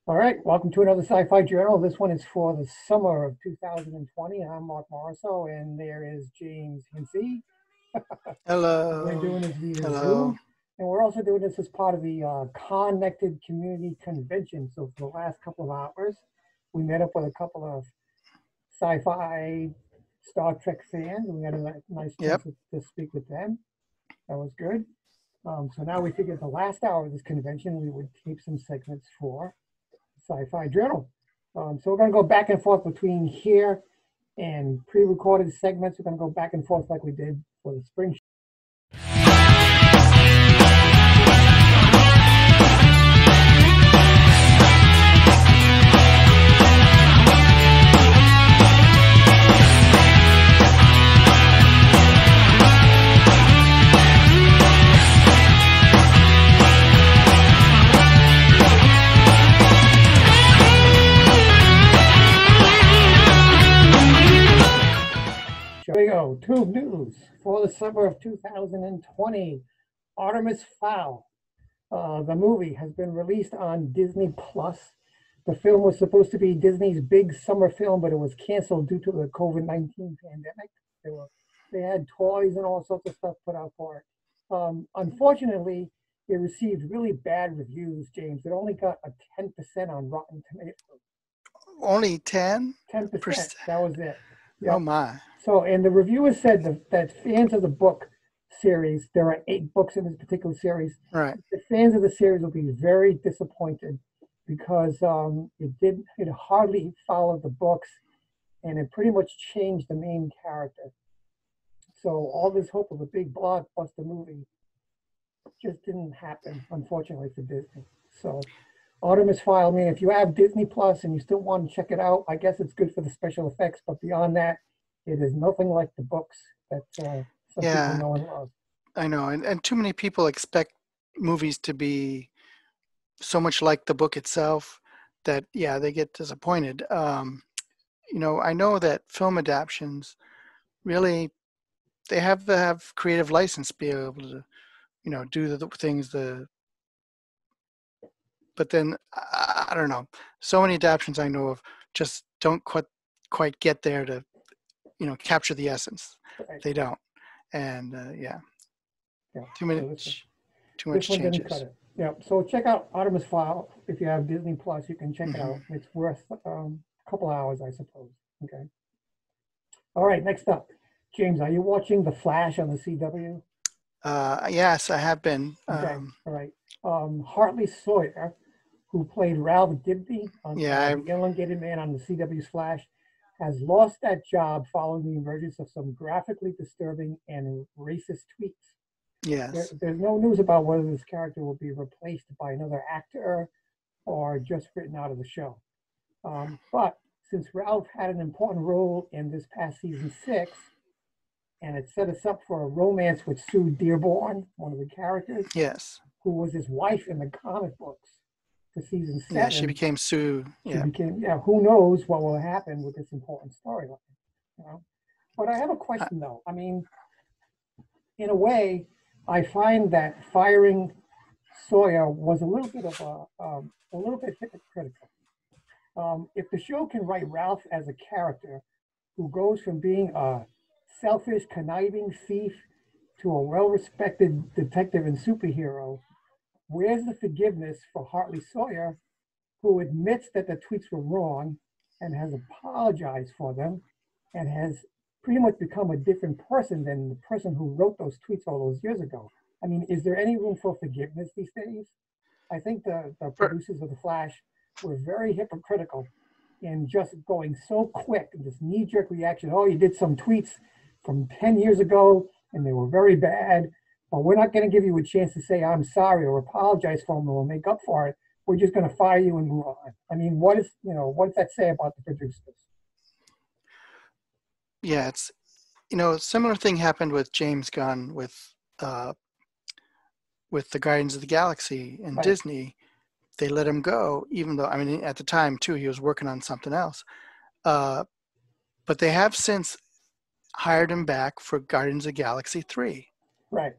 All right, welcome to another Sci-Fi Journal. This one is for the summer of 2020. I'm Marc Morriso, and there is James Hinsey. We're Hello. doing this via Hello. Zoom, and we're also doing this as part of the Connected Community Convention. So for the last couple of hours, we met up with a couple of sci-fi Star Trek fans. We had a nice chance Yep. to speak with them. That was good. So now we figured the last hour of this convention, we would keep some segments for Sci-Fi Journal. So we're going to go back and forth between here and pre-recorded segments. We're going to go back and forth like we did for the spring. Here we go. Tube news for the summer of 2020. Artemis Fowl. The movie has been released on Disney Plus. The film was supposed to be Disney's big summer film, but it was canceled due to the COVID-19 pandemic. They had toys and all sorts of stuff put out for it. Unfortunately, it received really bad reviews, James. It only got a 10% on Rotten Tomatoes. Only 10%? 10%. That was it. Yep. Oh my. So, and the reviewers said that fans of the book series, there are 8 books in this particular series. Right. The fans of the series will be very disappointed because it hardly followed the books, and it pretty much changed the main character. So all this hope of a big blockbuster movie just didn't happen, unfortunately, for Disney. So Artemis Fowl, I mean, if you have Disney Plus and you still want to check it out, I guess it's good for the special effects, but beyond that, it is nothing like the books that some people know and love. I know, and too many people expect movies to be so much like the book itself that, yeah, they get disappointed. I know that film adaptations really, they have to have creative license to be able to, do the things but then I don't know. So many adaptations I know of just don't quite get there to, capture the essence. Right. They don't, and Yeah. too much changes. Yeah. So check out Artemis Fowl if you have Disney Plus. You can check it out. It's worth a couple hours, I suppose. Okay. All right. Next up, James, are you watching The Flash on the CW? Yes, I have been. Okay. All right. Hartley Sawyer, who played Ralph Dibny on the elongated man on the CW's Flash, has lost that job following the emergence of some graphically disturbing and racist tweets. Yes. There's no news about whether this character will be replaced by another actor or just written out of the show. But since Ralph had an important role in this past season 6, and it set us up for a romance with Sue Dearborn, one of the characters. Yes. Who was his wife in the comic books for season 7. Yeah, she became Sue. Who knows what will happen with this important storyline, But I have a question, though. I mean, in a way, I find that firing Sawyer was a little bit hypocritical. If the show can write Ralph as a character who goes from being a selfish, conniving thief to a well-respected detective and superhero, where's the forgiveness for Hartley Sawyer, who admits that the tweets were wrong and has apologized for them and has pretty much become a different person than the person who wrote those tweets all those years ago? I mean, is there any room for forgiveness these days? I think the producers of The Flash were very hypocritical in just going so quick, this knee-jerk reaction. Oh, you did some tweets from 10 years ago and they were very bad, but we're not going to give you a chance to say I'm sorry or apologize for them or make up for it. We're just going to fire you and move on. I mean, what does that say about the producers? Yeah, it's, similar thing happened with James Gunn with the Guardians of the Galaxy and Disney. They let him go, even though, I mean, at the time too, he was working on something else. But they have since hired him back for Guardians of the Galaxy 3. Right.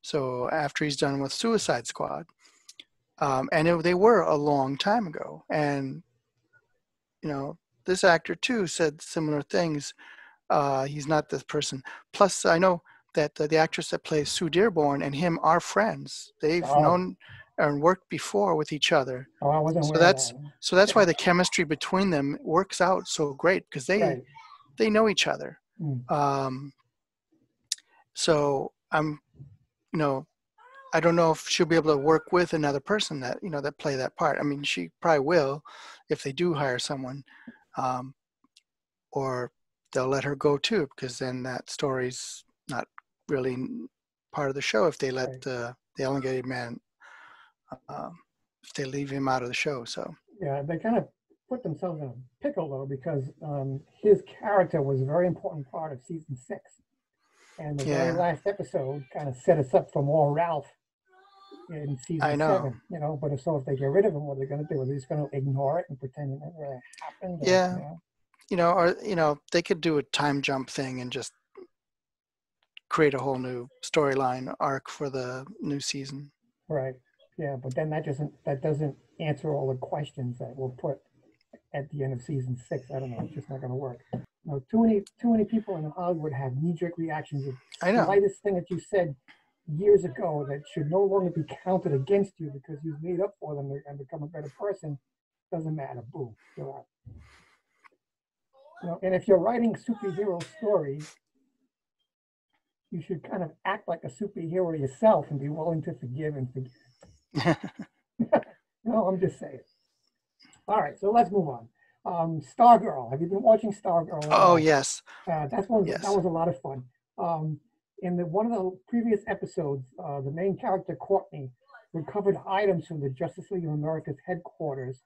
So after he's done with Suicide Squad. They were a long time ago. And, this actor too said similar things. He's not this person. Plus, I know that the actress that plays Sue Dearborn and him are friends. They've known and worked before with each other. Oh, I wasn't aware of that. So that's why the chemistry between them works out so great, because they know each other. So I'm, I don't know if she'll be able to work with another person that that play that part. I mean, she probably will if they do hire someone, or they'll let her go too, because then that story's not really part of the show if they let the elongated man, if they leave him out of the show. So yeah, they kind of put themselves in a pickle though, because his character was a very important part of season 6, and the very last episode kind of set us up for more Ralph in season 7. But so if they get rid of him, what are they going to do? Are they just going to ignore it and pretend it never happened? Or they could do a time jump thing and just create a whole new storyline arc for the new season. Right. Yeah, but then that doesn't answer all the questions that were put at the end of season 6. I don't know. It's just not going to work. Too many people in Hollywood have knee-jerk reactions. The slightest thing that you said years ago that should no longer be counted against you because you've made up for them and become a better person doesn't matter. Boom, you're out. And if you're writing superhero stories, you should kind of act like a superhero yourself and be willing to forgive and forget. No, I'm just saying. All right, so let's move on. Stargirl. Have you been watching Stargirl? Oh, yes. That was a lot of fun. In one of the previous episodes, the main character, Courtney, recovered items from the Justice League of America's headquarters.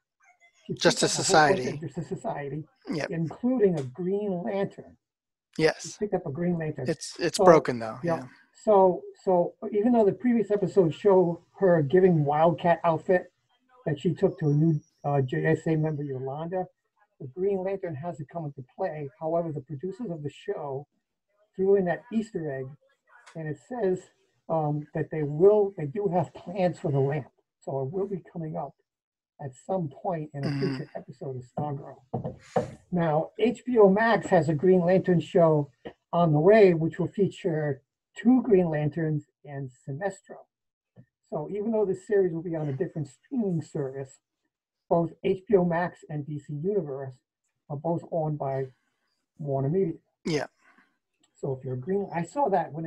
Justice Society. Justice Society, yep. Including a Green Lantern. Yes. She picked up a Green Lantern. It's broken though. Yeah. So even though the previous episode showed her giving Wildcat outfit that she took to a new JSA member, Yolanda, the Green Lantern hasn't come into play. However, the producers of the show threw in that Easter egg, and it says that they do have plans for the lamp. So it will be coming up at some point in a future episode of Stargirl. Now, HBO Max has a Green Lantern show on the way, which will feature 2 Green Lanterns and Sinestro. So even though this series will be on a different streaming service, both HBO Max and DC Universe are both owned by Warner Media. Yeah. So if you're a I saw that when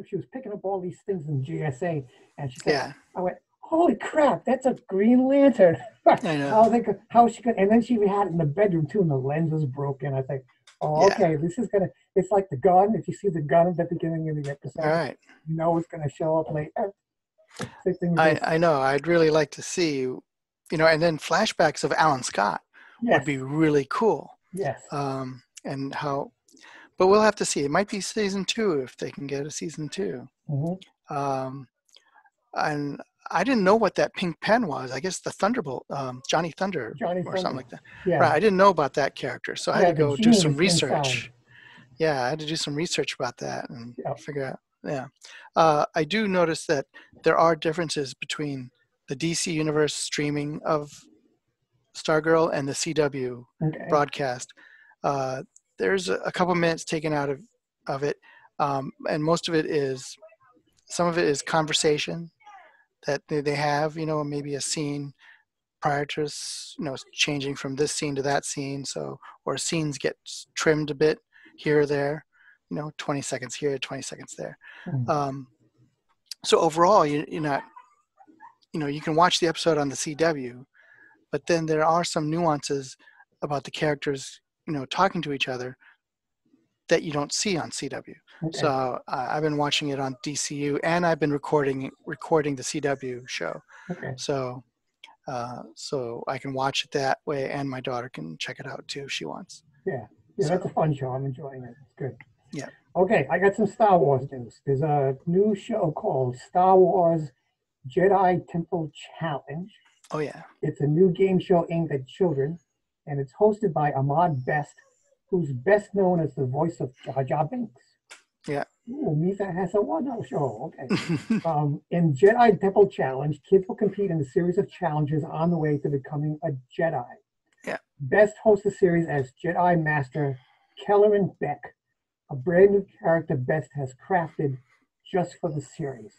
she was picking up all these things in GSA, and she said, I went, holy crap, that's a Green Lantern. I know. How she could, and then she had it in the bedroom too, and the lens was broken. I think, okay, this is gonna. It's like the gun. If you see the gun at the beginning of the episode, all right, you know it's gonna show up later. I know. I'd really like to see, and then flashbacks of Alan Scott would be really cool. Yes. And how, but we'll have to see. It might be season 2 if they can get a season 2. And I didn't know what that pink pen was. I guess the Thunderbolt, Johnny Thunder or something like that. Yeah. Right. I didn't know about that character, so I had to go do some research. Inside. Yeah, I had to do some research about that and figure out. Yeah. I do notice that there are differences between the DC Universe streaming of Stargirl and the CW broadcast. There's a couple minutes taken out of it, and most of it is, some of it is conversation that they have, maybe a scene prior to, changing from this scene to that scene. So, or scenes get trimmed a bit here or there, 20 seconds here, 20 seconds there. So overall, you're not, you can watch the episode on the CW, but then there are some nuances about the characters, talking to each other that you don't see on CW. So I've been watching it on DCU, and I've been recording the CW show. So I can watch it that way, and my daughter can check it out too if she wants. Yeah, that's a fun show. I'm enjoying it. It's good. Yeah. Okay, I got some Star Wars news. There's a new show called Star Wars Jedi Temple Challenge. Oh yeah. It's a new game show aimed at children, and it's hosted by Ahmad Best, who's best known as the voice of Jar Jar Binks. Yeah. Ooh, Misa has a one show. Okay. In Jedi Temple Challenge, kids will compete in a series of challenges on the way to becoming a Jedi. Yeah. Best hosts the series as Jedi Master Kelleran Beck, a brand new character Best has crafted just for the series.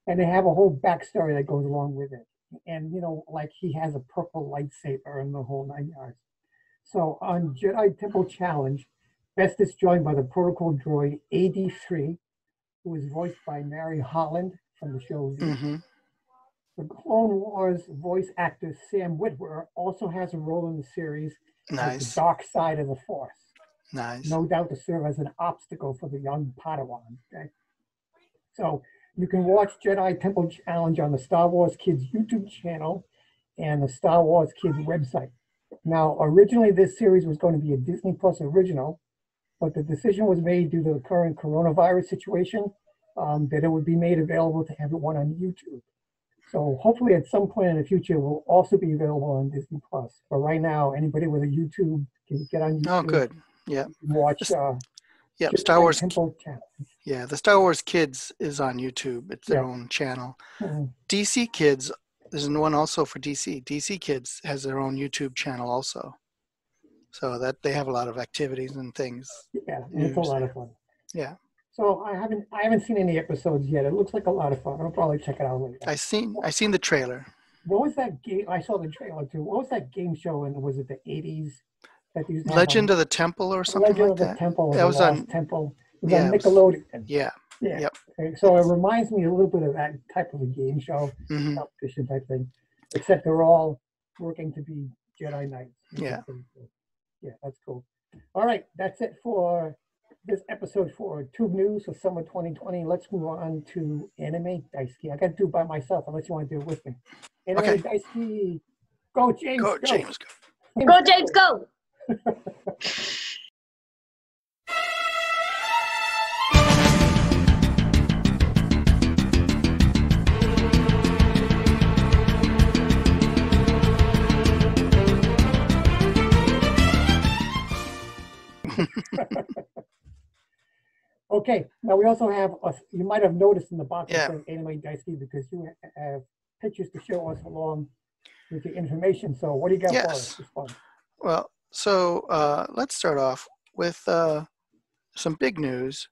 And they have a whole backstory that goes along with it. And, like he has a purple lightsaber and the whole 9 yards. So on Jedi Temple Challenge, Best is joined by the protocol droid AD3, who is voiced by Mary Holland from the show V. Mm-hmm. The Clone Wars voice actor Sam Witwer also has a role in the series as the Nice. dark side of the Force. Nice. No doubt to serve as an obstacle for the young Padawan. Okay, so you can watch Jedi Temple Challenge on the Star Wars Kids YouTube channel and the Star Wars Kids website. Now, originally this series was going to be a Disney Plus original, but the decision was made due to the current coronavirus situation that it would be made available to everyone on YouTube. So hopefully at some point in the future, it will also be available on Disney Plus. But right now, anybody with a YouTube can get on YouTube. Oh, good. Yeah. And watch Yeah, Star Wars. Temple Challenge. Yeah, the Star Wars Kids is on YouTube. It's their own channel. Mm-hmm. DC Kids, there's one also for DC. DC Kids has their own YouTube channel also. So that they have a lot of activities and things. Yeah, and it's a lot of fun. Yeah. So I haven't seen any episodes yet. It looks like a lot of fun. I'll probably check it out later. I seen the trailer. What was that game? I saw the trailer too. What was that game show? And was it the 80s? That used to Legend of the Temple or something Legend like of the that. Temple. That was on Temple. It was on Nickelodeon. Yeah. Yeah. Yep. Okay. So it reminds me a little bit of that type of a game show, competition type thing, except they're all working to be Jedi Knights. Yeah. Yeah, that's cool. All right, that's it for this episode for Tube News for summer 2020. Let's move on to Anime Daisuke. I got to do it by myself unless you want to do it with me. Anime Daisuke. Go, James. Go, James. Go. Go, James, go. Okay, now we also have, you might have noticed in the box Yeah. saying Anime Daisuke because you have pictures to show us along with the information. So what do you got for us this fun? Well, so let's start off with some big news.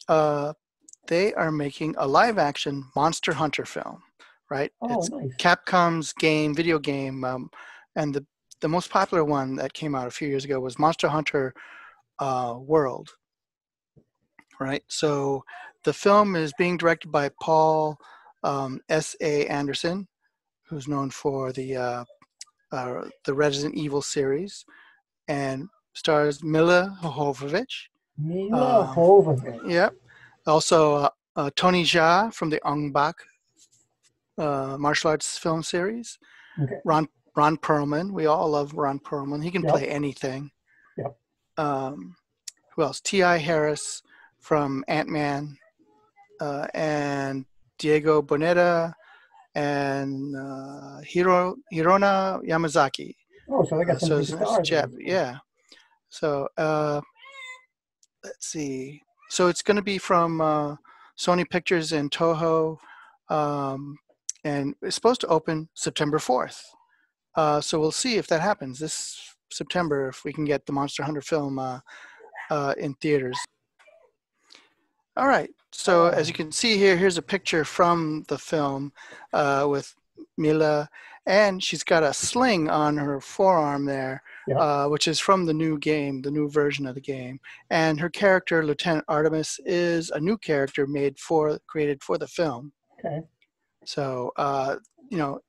They are making a live-action Monster Hunter film, right? Oh, it's nice. Capcom's video game, and the most popular one that came out a few years ago was Monster Hunter World, right? So the film is being directed by Paul S.A. Anderson, who's known for the Resident Evil series, and stars Mila Jovovich. Mila Jovovich. Yep. Also, Tony Jaa from the Ong Bak martial arts film series. Okay. Ron Perlman. We all love Ron Perlman. He can play anything. Yep. Who else? T.I. Harris from Ant-Man, and Diego Boneta, and Hirona Yamazaki. Oh, so they got some big stars. Yeah. So let's see. So it's going to be from Sony Pictures and Toho, and it's supposed to open September 4th. So we'll see if that happens this September, if we can get the Monster Hunter film in theaters. All right. So as you can see here, here's a picture from the film with Mila, and she's got a sling on her forearm there, which is from the new game, the new version of the game. And her character, Lieutenant Artemis, is a new character created for the film. Okay. So,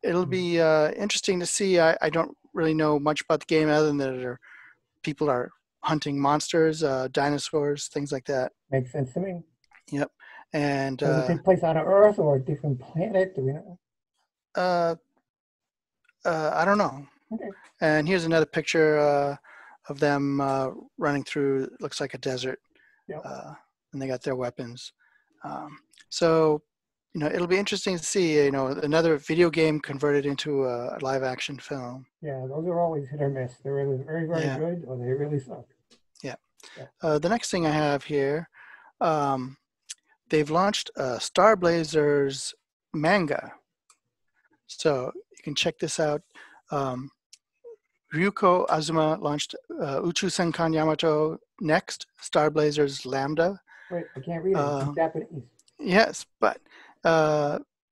it'll be interesting to see. I don't really know much about the game other than that people are hunting monsters, dinosaurs, things like that. Makes sense to me. Yep. And does it take place on Earth or a different planet? Do we know? I don't know. Okay. And here's another picture of them running through, looks like a desert. Yep. And they got their weapons. So, it'll be interesting to see, another video game converted into a live action film. Yeah, those are always hit or miss. They're either very, very good or they really suck. Yeah. The next thing I have here they've launched a Star Blazers manga. So you can check this out. Ryuko Azuma launched Uchu Senkan Yamato Next, Star Blazers Lambda. Wait, I can't read it. It's in Japanese. Yes, but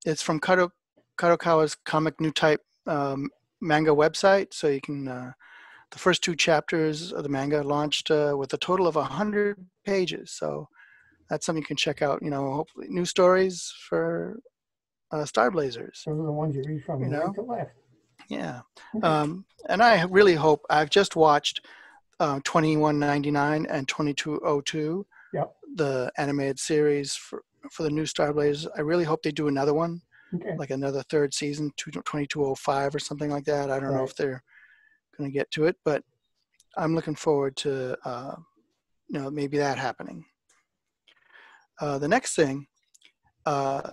it's from Kadokawa's Comic New Type manga website. So you can, the first 2 chapters of the manga launched with a total of 100 pages. So that's something you can check out, hopefully new stories for Star Blazers. Those are the ones you read from right to left. Yeah. And I really hope, I've just watched 2199 and 2202, yep, the animated series for the new Star Blazers. I really hope they do another one, like another 3rd season, 2205 or something like that. I don't know if they're going to get to it, but I'm looking forward to, maybe that happening. The next thing, The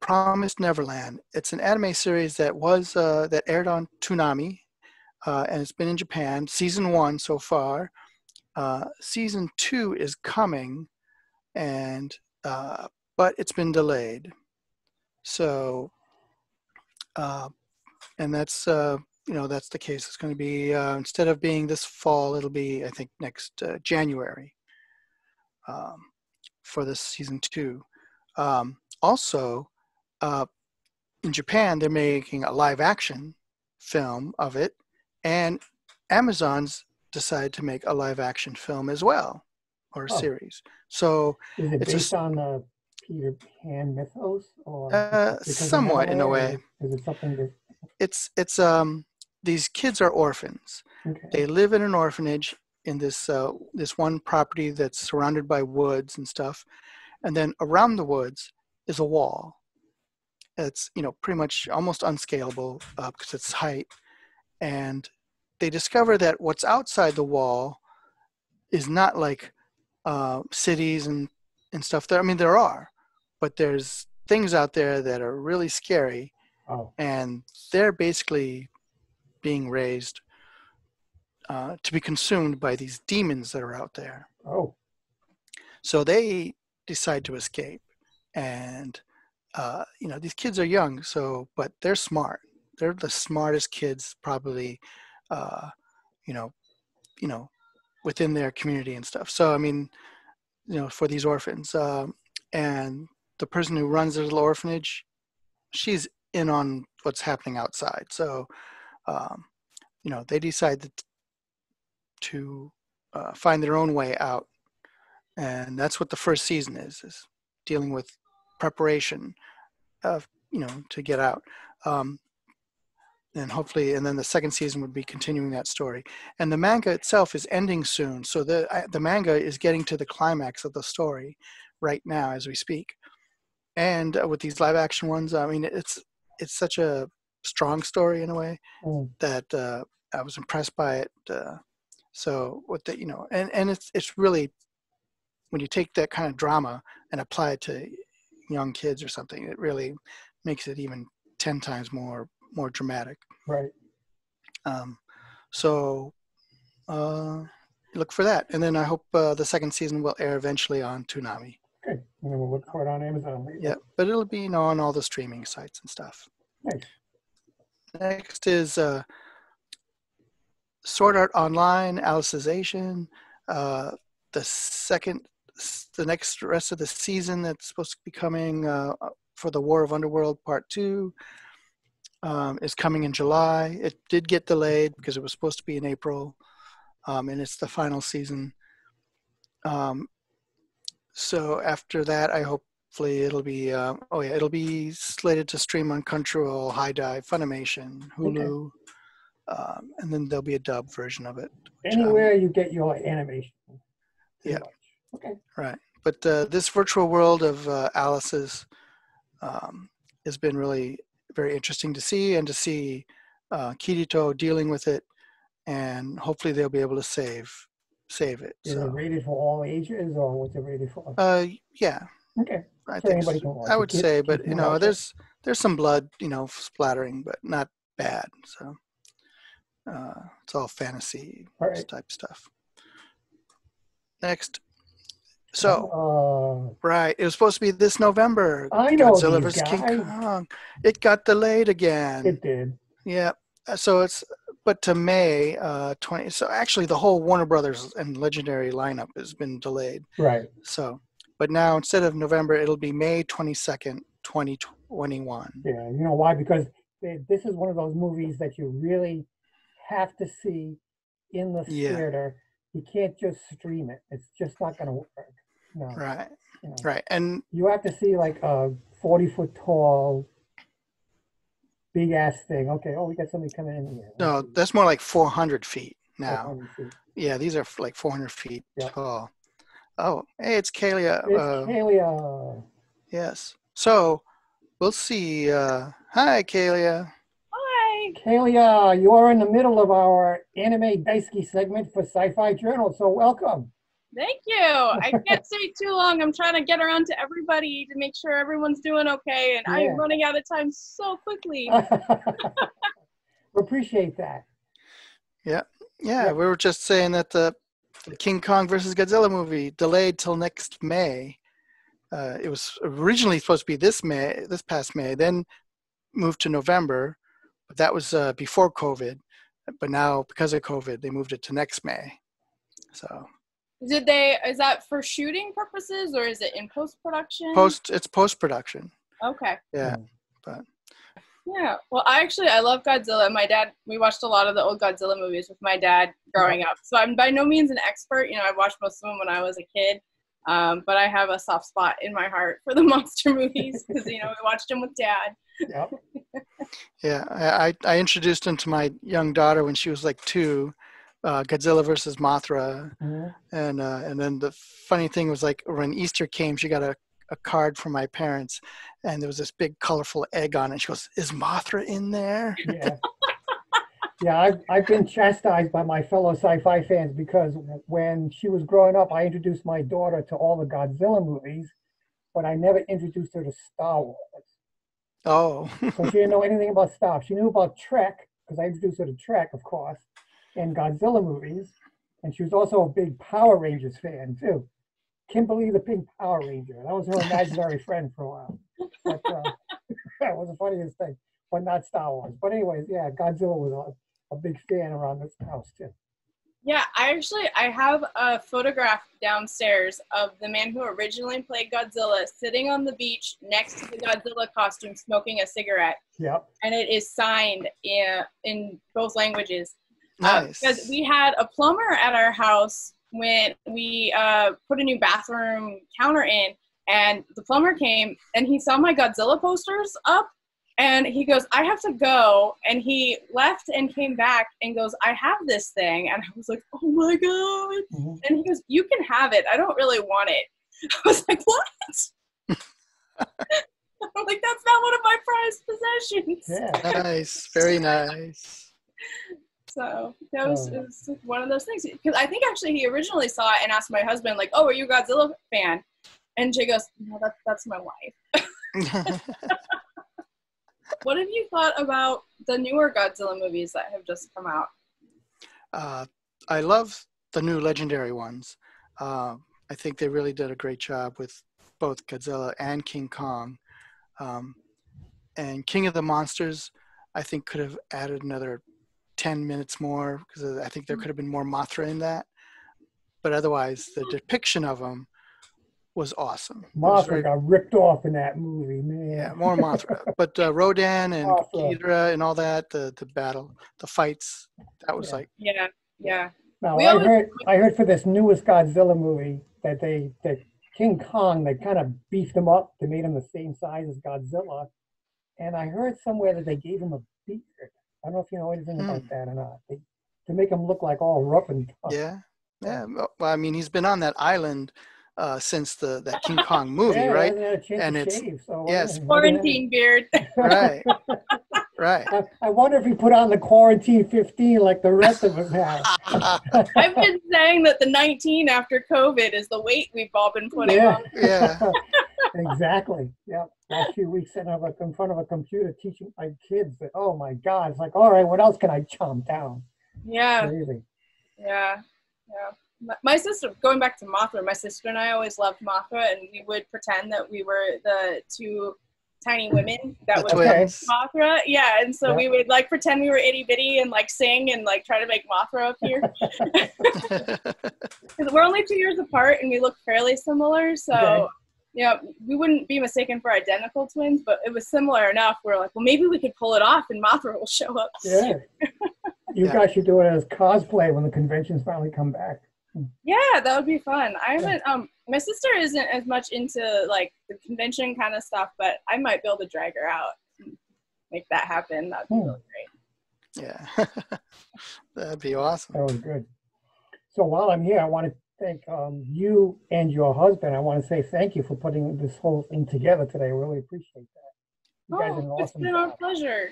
Promised Neverland. It's an anime series that was that aired on Toonami, and it's been in Japan. Season 1 so far. Season 2 is coming, and but it's been delayed. So, and that's that's the case. It's going to be instead of being this fall, it'll be I think next January for this season 2. Also, in Japan, they're making a live action film of it, and Amazon's decided to make a live action film as well, or a series. So is it based on Peter Pan mythos, or somewhat in a way? Is it something that it's these kids are orphans. Okay. They live in an orphanage in this this one property that's surrounded by woods and stuff, and then around the woods is a wall. It's pretty much almost unscalable because it's height, and they discover that what's outside the wall is not like cities and stuff. There, I mean, there are, but there's things out there that are really scary, and they're basically being raised to be consumed by these demons that are out there. So they decide to escape, and these kids are young, but they're smart. They're the smartest kids probably, within their community and stuff. So, I mean, for these orphans, and the person who runs the little orphanage, she's in on what's happening outside. So, they decide to find their own way out. And that's what the first season is dealing with preparation of, to get out. And hopefully, and then the second season would be continuing that story. And the manga itself is ending soon. So the manga is getting to the climax of the story right now as we speak. And with these live action ones, I mean, it's such a strong story in a way that I was impressed by it. So with the, and it's really, when you take that kind of drama and apply it to young kids or something, it really makes it even 10 times more dramatic. Right. So look for that. And then I hope the second season will air eventually on Toonami. Okay. And then we'll look for it on Amazon. Yeah, but it'll be, on all the streaming sites and stuff. Nice. Next is Sword Art Online, Alicization. The next rest of the season that's supposed to be coming for the War of Underworld Part 2 is coming in July. It did get delayed because it was supposed to be in April, and it's the final season. So after that, hopefully it'll be, it'll be slated to stream on Crunchyroll, High Dive, Funimation, Hulu, and then there'll be a dub version of it. Anywhere you get your animation. Yeah. Much. Okay. Right. But this virtual world of Alice's has been really very interesting to see, and to see Kirito dealing with it, and hopefully they'll be able to save it. Is it rated for all ages, or what's it rated for? Yeah. Okay. I so think anybody can watch I would say, but there's there's some blood, splattering, but not bad. So it's all fantasy type stuff. Next, So, right, it was supposed to be this November. I know Godzilla these versus King guys. Kong. It got delayed again. It did. Yeah. So but to May 20. So actually, the whole Warner Brothers and Legendary lineup has been delayed. Right. So, but now instead of November, it'll be May 22nd, 2021. Yeah. You know why? Because this is one of those movies that you really have to see in the theater. You can't just stream it. It's just not going to work. No. Right. You know, Right. And you have to see like a 40-foot tall, big ass thing. Okay. Oh, we got somebody coming in here. no, that's more like 400 feet now. 400 feet. Yeah, these are like 400 feet Yep. tall. Oh, hey, it's Kalia. It's Kalia. Yes. So we'll see. Hi, Kalia. Hi. Kalia, you are in the middle of our anime daisuki segment for Sci-Fi Journal, so welcome. Thank you. I can't stay too long. I'm trying to get around to everybody to make sure everyone's doing okay, and I'm running out of time so quickly. We appreciate that. Yeah. We were just saying that the King Kong versus Godzilla movie delayed till next May. It was originally supposed to be this past May, then moved to November, but that was before COVID. But now, because of COVID, they moved it to next May. So. Is that for shooting purposes, or is it in post-production? It's post-production. Okay. Yeah, but. Yeah, well, I love Godzilla. We watched a lot of the old Godzilla movies with my dad growing up. So I'm by no means an expert. You know, I watched most of them when I was a kid. But I have a soft spot in my heart for the monster movies because, you know, we watched them with Dad. Yep. Yeah, I introduced him to my young daughter when she was like 2, Godzilla versus Mothra. Mm-hmm. And then the funny thing was, like, when Easter came, she got a card from my parents, and there was this big colorful egg on it. She goes, "Is Mothra in there?" Yeah. Yeah, I've been chastised by my fellow sci-fi fans because when she was growing up, I introduced my daughter to all the Godzilla movies, but I never introduced her to Star Wars. Oh. So she didn't know anything about Star Wars. She knew about Trek, because I introduced her to Trek, of course, and Godzilla movies. And she was also a big Power Rangers fan, too. Kimberly the Pink Power Ranger. That was her imaginary friend for a while. But that was the funniest thing, but not Star Wars. But anyways, yeah, Godzilla was a big fan around this house, too. Yeah, I have a photograph downstairs of the man who originally played Godzilla sitting on the beach next to the Godzilla costume smoking a cigarette. Yep. And it is signed in both languages. Nice. Because we had a plumber at our house when we put a new bathroom counter in, and the plumber came and he saw my Godzilla posters up. And he goes, "I have to go." And he left and came back and goes, "I have this thing." And I was like, "Oh my God." Mm-hmm. And he goes, "You can have it. I don't really want it." I was like, "What?" I'm like, "That's not one of my prized possessions." Yeah. Nice. Very nice. So that was, it was one of those things. Because I think actually he originally saw it and asked my husband, like, "Oh, are you a Godzilla fan?" And Jay goes, "No, that's my wife." What have you thought about the newer Godzilla movies that have just come out? I love the new Legendary ones. I think they really did a great job with both Godzilla and King Kong. And King of the Monsters, I think, could have added another 10 minutes more, because I think there could have been more Mothra in that. But otherwise, the depiction of them was awesome. Mothra got ripped off in that movie, man. Yeah, more Mothra. But Rodan and Ghidorah and all that, the battle, the fights, that was like... Yeah. Now, I heard for this newest Godzilla movie that King Kong, they kind of beefed him up. They made him the same size as Godzilla. And I heard somewhere that they gave him a beard. I don't know if you know anything about that or not. To make him look like all rough and tough. Yeah. Well, I mean, he's been on that island since that King Kong movie, right? And it's quarantine beard. Right. I wonder if he put on the quarantine 15 like the rest of us have. I've been saying that the 19 after COVID is the weight we've all been putting on. Yeah. Exactly. Yeah. Last few weeks sitting in front of a computer teaching my kids that, oh my God, it's like, all right, what else can I chomp down? Yeah. Crazy. Yeah. My sister, going back to Mothra, my sister and I always loved Mothra, and we would pretend that we were the two tiny women that would twins. Mothra. Yeah, and so we would like pretend we were itty bitty and like sing and like try to make Mothra appear. We're only 2 years apart and we look fairly similar, so you know, we wouldn't be mistaken for identical twins, but it was similar enough. We're like, well, maybe we could pull it off and Mothra will show up. Yeah. You guys should do it as cosplay when the conventions finally come back. Yeah, that would be fun. I haven't, my sister isn't as much into like the convention kind of stuff, but I might be able to drag her out and make that happen. That'd be really great. Yeah, that'd be awesome. That was good. So while I'm here, I want to thank you and your husband. I want to say thank you for putting this whole thing together today. I really appreciate that. You guys did an awesome it's been job. our pleasure.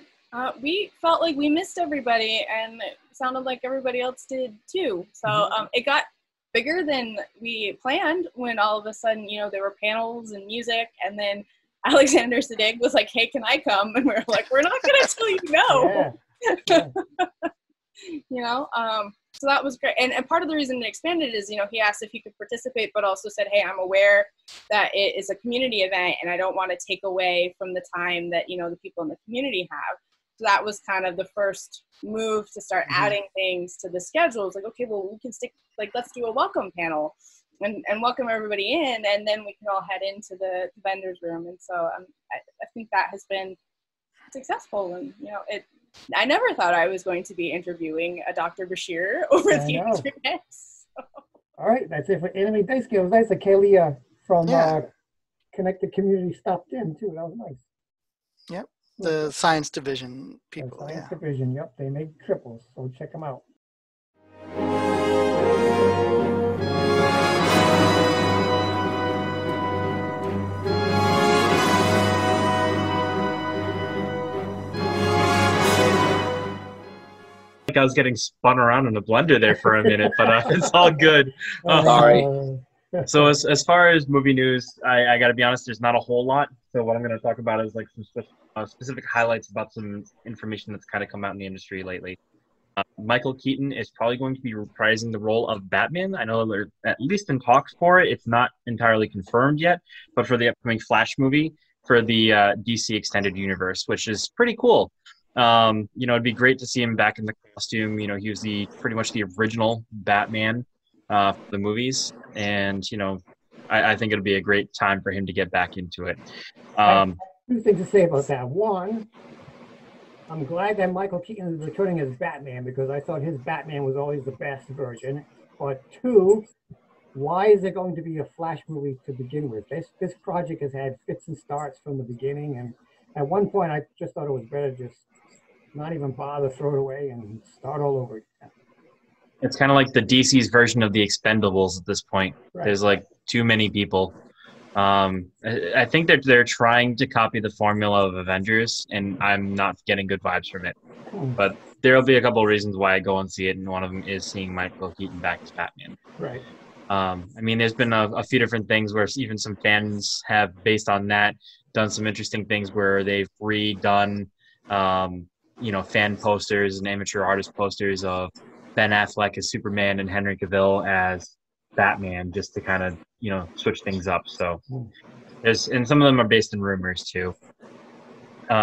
We felt like we missed everybody, and it sounded like everybody else did too. So it got bigger than we planned when all of a sudden, you know, there were panels and music, and then Alexander Siddig was like, hey, can I come? And we were like, we're not going to tell you no. Yeah. You know, so that was great. And part of the reason it expanded is, you know, he asked if he could participate, but also said, hey, I'm aware that it is a community event and I don't want to take away from the time that, you know, the people in the community have. So that was kind of the first move to start adding things to the schedule. It's like, okay, well, we can stick, like, let's do a welcome panel and welcome everybody in, and then we can all head into the vendor's room. And so I think that has been successful. And, you know, I never thought I was going to be interviewing a Dr. Bashir over the internet. So. All right, that's it for Anime Daisuke. It was nice that Kalia from Connected Community stopped in, too. That was nice. Yep. The science division people. The science division, yep. They make triples, so check them out. I was getting spun around in a blender there for a minute, but it's all good. Sorry. So as far as movie news, I got to be honest, there's not a whole lot. So what I'm going to talk about is like some specific highlights about some information that's kind of come out in the industry lately. Michael Keaton is probably going to be reprising the role of Batman. I know they're at least in talks for it. It's not entirely confirmed yet, but for the upcoming Flash movie for the DC Extended Universe, which is pretty cool. You know, it'd be great to see him back in the costume. You know, he was pretty much the original Batman for the movies, and you know, I think it'll be a great time for him to get back into it. Two things to say about that. One, I'm glad that Michael Keaton is returning as Batman because I thought his Batman was always the best version. But two, why is there going to be a Flash movie to begin with? This project has had fits and starts from the beginning, and at one point I just thought it was better just not even bother, throw it away, and start all over again. It's kind of like the DC's version of the Expendables at this point. Right. There's like too many people. I think they're trying to copy the formula of Avengers, and I'm not getting good vibes from it. But there'll be a couple of reasons why I go and see it, and one of them is seeing Michael Keaton back as Batman. Right. I mean, there's been a few different things where even some fans have, based on that, done some interesting things where they've redone, you know, fan posters and amateur artist posters of Ben Affleck as Superman and Henry Cavill as Batman, just to kind of, you know, switch things up. So and some of them are based in rumors too.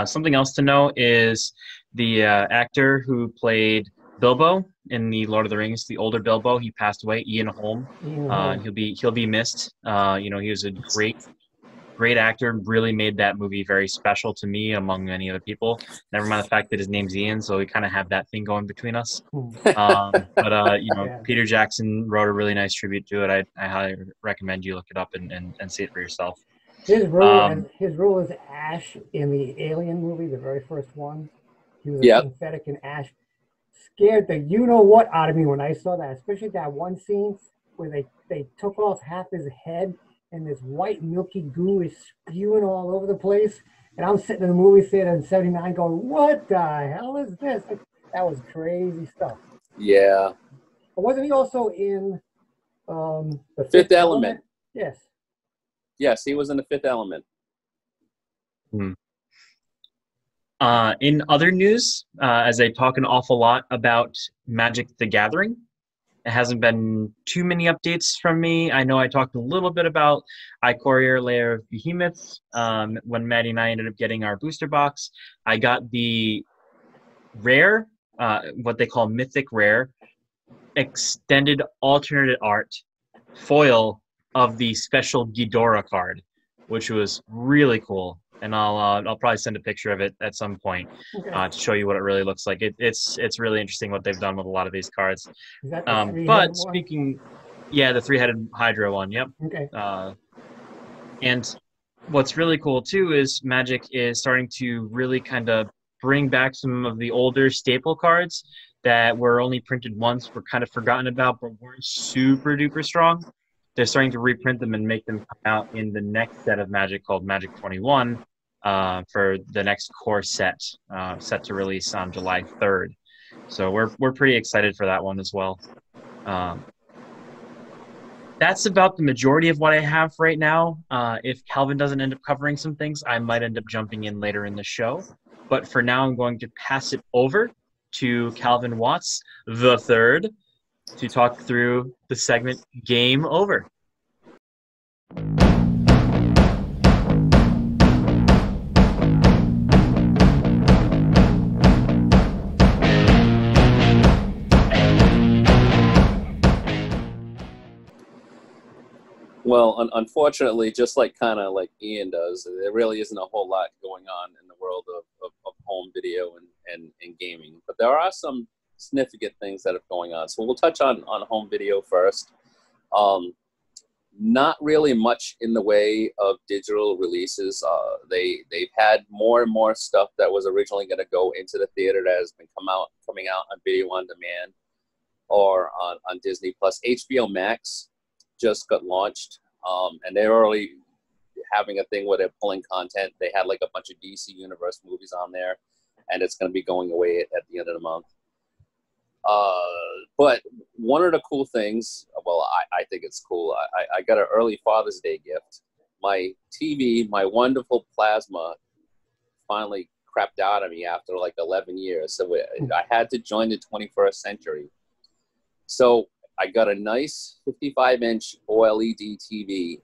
Something else to know is the actor who played Bilbo in the Lord of the Rings, the older Bilbo, he passed away, Ian Holm. He'll be missed. You know, he was a great actor, really made that movie very special to me among many other people. Never mind the fact that his name's Ian, so we kind of have that thing going between us. But you know, Peter Jackson wrote a really nice tribute to it. I highly recommend you look it up and see it for yourself. His role as Ash in the Alien movie, the very first one. He was synthetic in Ash. Scared the you-know-what out of me when I saw that, especially that one scene where they took off half his head and this white milky goo is spewing all over the place. And I'm sitting in the movie theater in 79 going, what the hell is this? That was crazy stuff. Yeah. But wasn't he also in The Fifth Element? Yes. Yes, he was in The Fifth Element. In other news, as I talk an awful lot about Magic the Gathering, It hasn't been too many updates from me. I know I talked a little bit about iCourier Lair of Behemoths when Maddie and I ended up getting our booster box. I got the rare, what they call mythic rare, extended alternate art foil of the special Ghidorah card, which was really cool. And I'll probably send a picture of it at some point to show you what it really looks like. It's really interesting what they've done with a lot of these cards. Is that the three-headed But one? speaking, yeah, the three-headed Hydra one. Yep. Okay. And what's really cool too is Magic is starting to really kind of bring back some of the older staple cards that were only printed once, were kind of forgotten about, but weren't super duper strong. They're starting to reprint them and make them come out in the next set of Magic called Magic 21 for the next core set, set to release on July 3rd. So we're pretty excited for that one as well. That's about the majority of what I have right now. If Calvin doesn't end up covering some things, I might end up jumping in later in the show. But for now, I'm going to pass it over to Calvin Watts the third to talk through the segment Game Over. Well, unfortunately, just like kind of like Ian does, there really isn't a whole lot going on in the world of home video and gaming. But there are some significant things that are going on. So we'll touch on home video first. Not really much in the way of digital releases. They've had more and more stuff that was originally going to go into the theater that has been coming out on video on demand or on Disney Plus. HBO Max just got launched, and they're already having a thing where they're pulling content. They had like a bunch of DC Universe movies on there, and it's going to be going away at the end of the month. But one of the cool things, well, I think it's cool. I got an early Father's Day gift. My TV, my wonderful plasma, finally crapped out on me after like 11 years. So I had to join the 21st century. So I got a nice 55-inch OLED TV,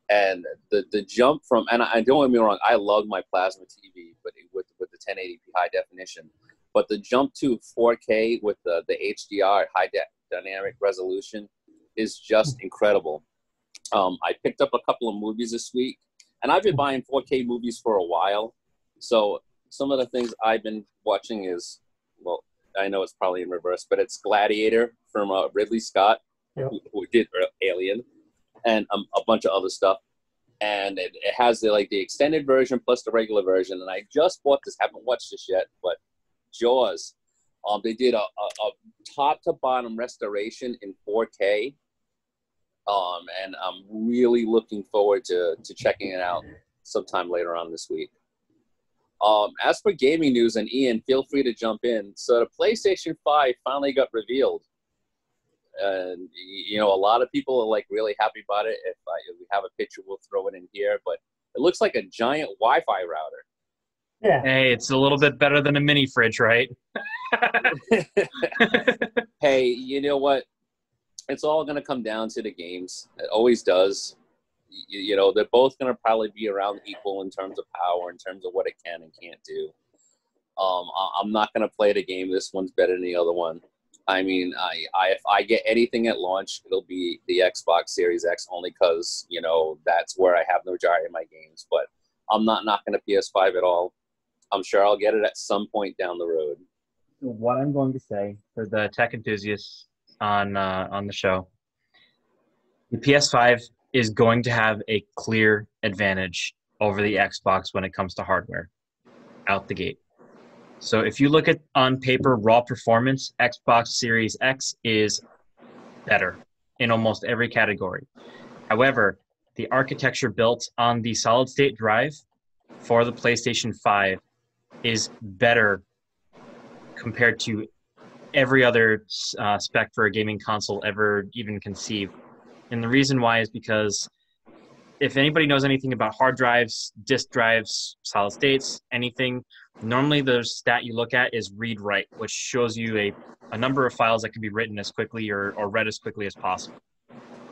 and the jump from, and I don't get me wrong, I love my plasma TV, but with the 1080p high definition. But the jump to 4K with the HDR high dynamic resolution is just incredible. I picked up a couple of movies this week, and I've been buying 4K movies for a while. So some of the things I've been watching is, well, I know it's probably in reverse, but it's Gladiator from Ridley Scott, who did Alien, and a bunch of other stuff. And it has the extended version plus the regular version. And I just bought this, haven't watched this yet, but Jaws. They did a top to bottom restoration in 4K. And I'm really looking forward to checking it out sometime later on this week. As for gaming news, and Ian, feel free to jump in. So the PlayStation 5 finally got revealed. And, you know, a lot of people are like really happy about it. If we have a picture, we'll throw it in here. But it looks like a giant Wi-Fi router. Yeah. Hey, it's a little bit better than a mini fridge, right? Hey, you know what? It's all going to come down to the games. It always does. You know, they're both going to probably be around equal in terms of power, in terms of what it can and can't do. I'm not going to play the game. This one's better than the other one. I mean, if I get anything at launch, it'll be the Xbox Series X, only because, you know, that's where I have the majority of my games. But I'm not knocking a PS5 at all. I'm sure I'll get it at some point down the road. What I'm going to say for the tech enthusiasts on the show, the PS5 is going to have a clear advantage over the Xbox when it comes to hardware out the gate. So if you look at on paper raw performance, Xbox Series X is better in almost every category. However, the architecture built on the solid state drive for the PlayStation 5 is better compared to every other spec for a gaming console ever even conceived. And the reason why is because if anybody knows anything about hard drives, disk drives, solid states, anything, Normally, the stat you look at is read-write, which shows you a number of files that can be written as quickly or read as quickly as possible.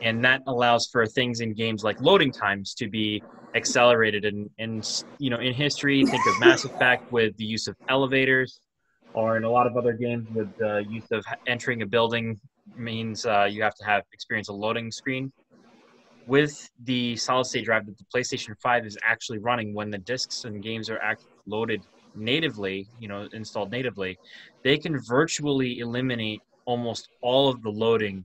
And that allows for things in games like loading times to be accelerated. And in history, think of Mass Effect with the use of elevators, or in a lot of other games with the use of entering a building means you have to experience a loading screen. With the solid-state drive that the PlayStation 5 is actually running, when the discs and games are actually loaded natively, installed natively, they can virtually eliminate almost all of the loading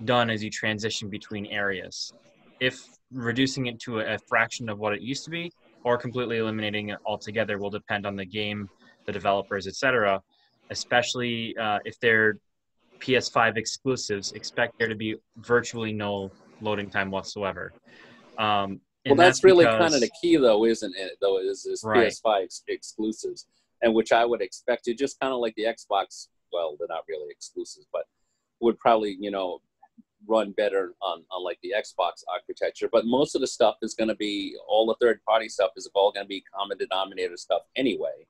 done as you transition between areas. If reducing it to a fraction of what it used to be, or completely eliminating it altogether, will depend on the game, the developers, etc. Especially if they're PS5 exclusives, expect there to be virtually no loading time whatsoever. Well, that's really kind of the key, though, isn't it? Though is right. PS5 exclusives, and which I would expect to just kind of like the Xbox. Well, they're not really exclusives, but would probably run better on like the Xbox architecture. But most of the stuff is going to be, all the third-party stuff is all going to be common denominator stuff anyway.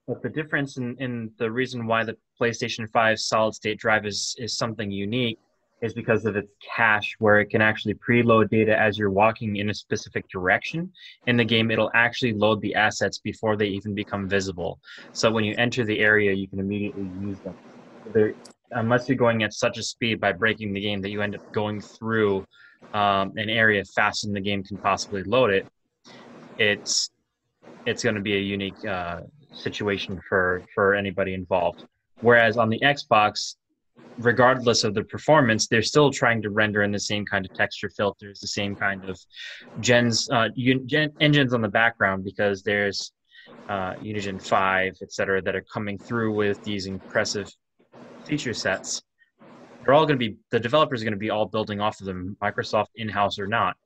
But the difference in the reason why the PlayStation 5 solid-state drive is something unique is because of its cache, where it can actually preload data as you're walking in a specific direction. In the game, it'll actually load the assets before they even become visible. So when you enter the area, you can immediately use them. Unless you're going at such a speed by breaking the game that you end up going through an area faster than the game can possibly load it, it's going to be a unique situation for anybody involved. Whereas on the Xbox, regardless of the performance, they're still trying to render in the same kind of texture filters, the same kind of engines on the background, because there's Unigine 5, etc., that are coming through with these impressive feature sets. They're all going to be, the developers are going to be all building off of them, Microsoft in-house or not.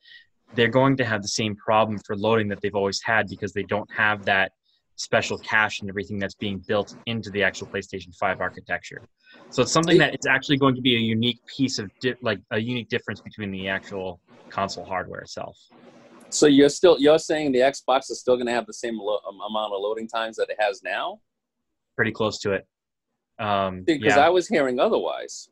They're going to have the same problem for loading that they've always had, because they don't have that special cache and everything that's being built into the actual PlayStation 5 architecture. So it's something that it's actually going to be a unique piece of a unique difference between the actual console hardware itself. So you're saying the Xbox is still going to have the same amount of loading times that it has now? Pretty close to it. Because I was hearing otherwise.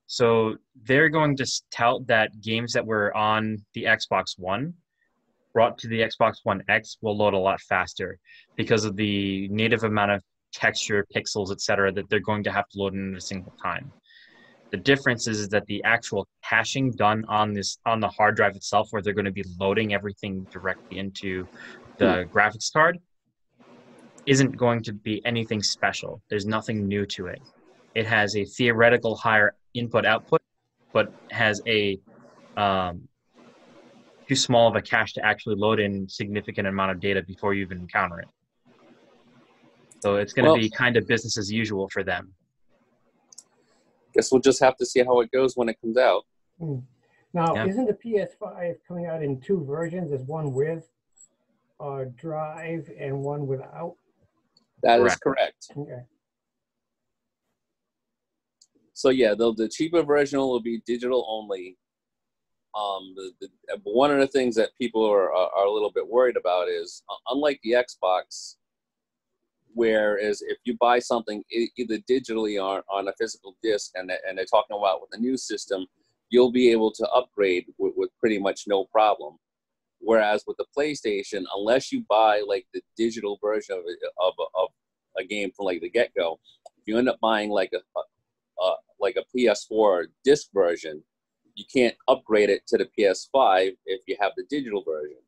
So they're going to tout that games that were on the Xbox One brought to the Xbox One X will load a lot faster because of the native amount of texture, pixels, etc., that they're going to have to load in a single time. The difference is that the actual caching done on the hard drive itself, where they're going to be loading everything directly into the graphics card, isn't going to be anything special. There's nothing new to it. It has a theoretical higher input-output, but has a too small of a cache to actually load in significant amount of data before you even encounter it. So it's going to be kind of business as usual for them. Guess we'll just have to see how it goes when it comes out. Now, isn't the PS5 coming out in two versions? There's one with drive and one without? That is correct. Okay. So yeah, the cheaper version will be digital only. One of the things that people are a little bit worried about is, unlike the Xbox, whereas if you buy something either digitally or on a physical disc, and they're talking about with the new system, you'll be able to upgrade with pretty much no problem. Whereas with the PlayStation, unless you buy like the digital version of a game from like the get-go, if you end up buying like a PS4 disc version, you can't upgrade it to the PS5 if you have the digital version.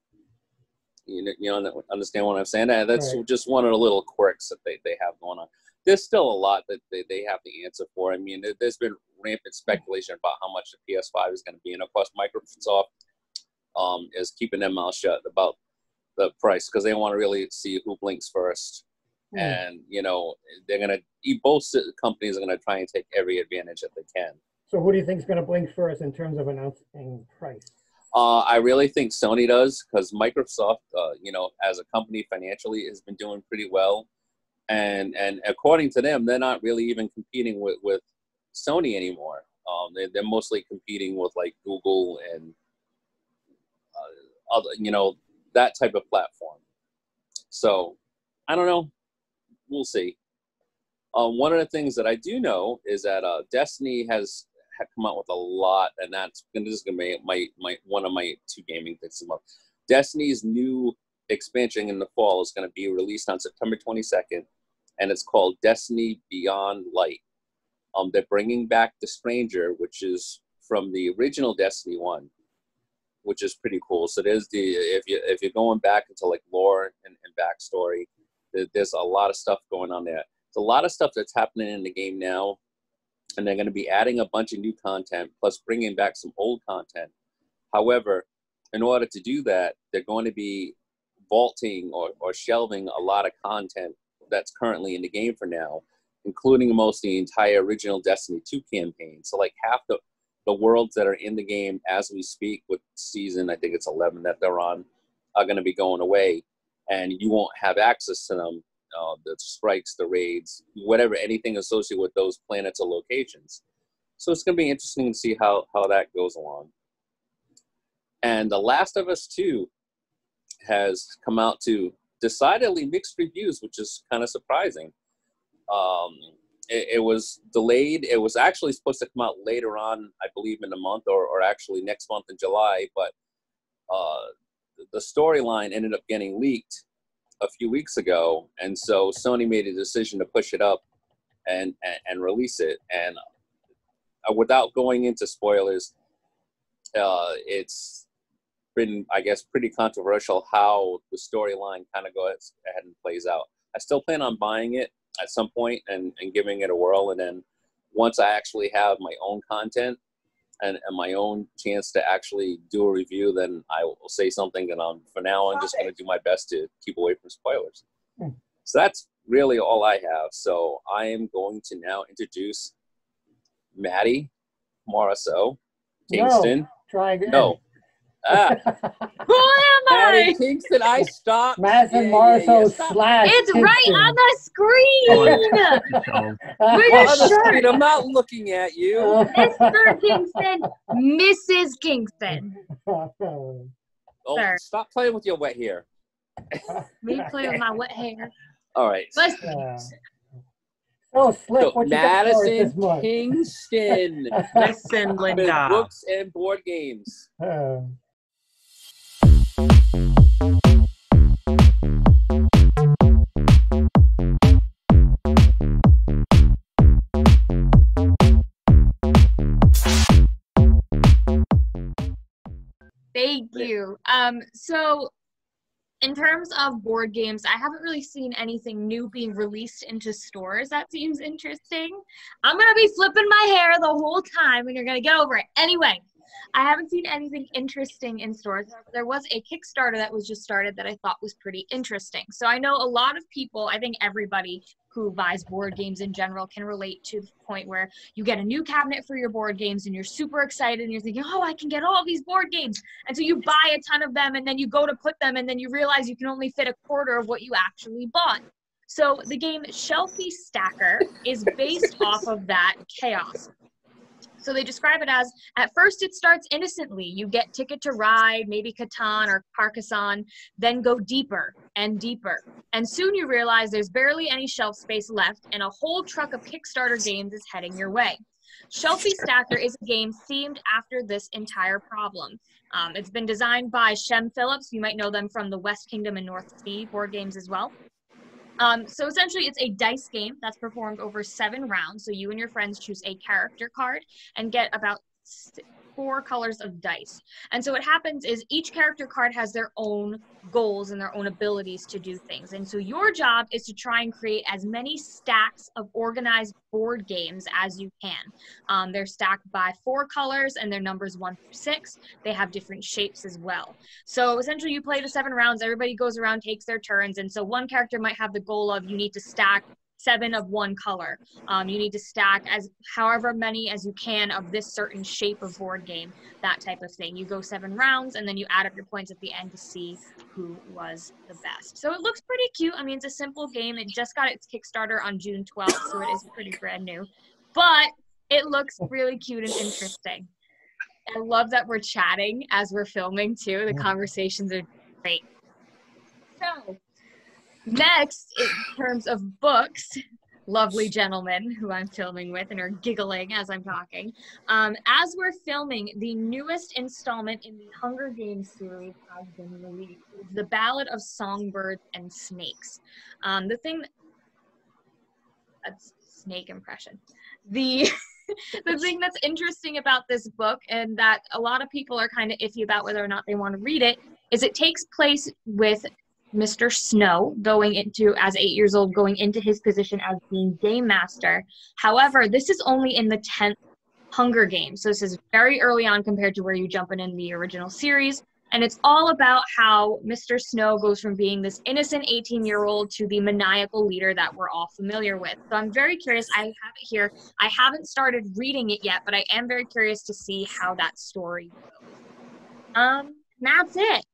You understand what I'm saying? That's right. Just one of the little quirks that they have going on. There's still a lot that they have to answer for. I mean, there's been rampant speculation about how much the PS5 is going to be. And of course, Microsoft is keeping their mouth shut about the price, because they want to really see who blinks first. And, they're going to, both companies are going to try and take every advantage that they can. So who do you think is going to blink first in terms of announcing price? I really think Sony does, because Microsoft, as a company financially has been doing pretty well. And according to them, they're not really even competing with Sony anymore. They're mostly competing with like Google and, other, that type of platform. So I don't know. we'll see. One of the things that I do know is that Destiny has come out with a lot, and this is gonna be my one of my 2 gaming things a month. Destiny's new expansion in the fall is going to be released on September 22nd, and it's called Destiny Beyond Light. They're bringing back the Stranger, which is from the original Destiny 1, which is pretty cool. So there's if you're going back into like lore and backstory, there's a lot of stuff going on there. There's a lot of stuff that's happening in the game now, and they're going to be adding a bunch of new content, plus bringing back some old content. However, in order to do that, they're going to be vaulting or shelving a lot of content that's currently in the game for now, including most of the entire original Destiny 2 campaign. So like half the worlds that are in the game as we speak with season, I think it's 11 that they're on, are going to be going away, and you won't have access to them. The strikes, the raids, whatever, anything associated with those planets or locations. So it's going to be interesting to see how that goes along. And The Last of Us 2 has come out to decidedly mixed reviews, which is kind of surprising. It was delayed. It was actually supposed to come out later on, I believe, in the month, or actually next month in July, but the storyline ended up getting leaked a few weeks ago, and so Sony made a decision to push it up and release it. And without going into spoilers, it's been, I guess, pretty controversial how the storyline kind of goes ahead and plays out. I still plan on buying it at some point and giving it a whirl, and then once I actually have my own content and my own chance to actually do a review, then I will say something. And for now, I'm just going to do my best to keep away from spoilers. So that's really all I have. So I am going to now introduce Maddie Morrisseau Kingston. No, try again. No. Who am Maddie I? Kingston, I stopped. Madison Morrisseau stop. slash It's right Kingston. on the screen. We're On just the sure. screen, I'm not looking at you. Mr. Kingston, Mrs. Kingston. Oh, Sir. stop playing with your wet hair. Me playing with my wet hair. All right. Let's So Slick, So, what you got for us Madison this month? Kingston Listen, with Linda. books and board games. Thank you. So in terms of board games, I haven't really seen anything new being released into stores. That seems interesting. I'm going to be flipping my hair the whole time and you're going to get over it. Anyway, I haven't seen anything interesting in stores. There was a Kickstarter that was just started that I thought was pretty interesting. So I know a lot of people, I think everybody who buys board games in general can relate to the point where you get a new cabinet for your board games and you're super excited and you're thinking, oh, I can get all these board games. And so you buy a ton of them and then you go to put them and then you realize you can only fit a quarter of what you actually bought. So the game Shelfie Stacker is based off of that chaos. So they describe it as, at first it starts innocently. You get Ticket to Ride, maybe Catan or Carcassonne, then go deeper and deeper. And soon you realize there's barely any shelf space left and a whole truck of Kickstarter games is heading your way. Shelfie Stacker is a game themed after this entire problem. It's been designed by Shem Phillips. You might know them from the West Kingdom and North Sea board games as well. So essentially it's a dice game that's performed over 7 rounds. So you and your friends choose a character card and get about 4 colors of dice. And so what happens is each character card has their own goals and their own abilities to do things. And so your job is to try and create as many stacks of organized board games as you can. They're stacked by 4 colors and they're numbers 1 through 6. They have different shapes as well. So essentially you play the 7 rounds, everybody goes around, takes their turns. And so one character might have the goal of you need to stack 7 of one color. You need to stack as however many as you can of this certain shape of board game, that type of thing. You go 7 rounds and then you add up your points at the end to see who was the best. So it looks pretty cute. I mean, it's a simple game. It just got its Kickstarter on June 12th, so it is pretty brand new. But it looks really cute and interesting. I love that we're chatting as we're filming too. The conversations are great. So Next, in terms of books, lovely gentlemen who I'm filming with and are giggling as I'm talking. As we're filming, the newest installment in the Hunger Games series has been released. It's The Ballad of Songbirds and Snakes. The thing that's snake impression. The thing that's interesting about this book, and that a lot of people are kind of iffy about whether or not they want to read it, is it takes place with Mr. Snow going into, as 8 years old, going into his position as being Game Master. However, this is only in the 10th Hunger Games. So this is very early on compared to where you jump in the original series. And it's all about how Mr. Snow goes from being this innocent 18-year-old to the maniacal leader that we're all familiar with. So I'm very curious. I have it here. I haven't started reading it yet, but I am very curious to see how that story goes. That's it.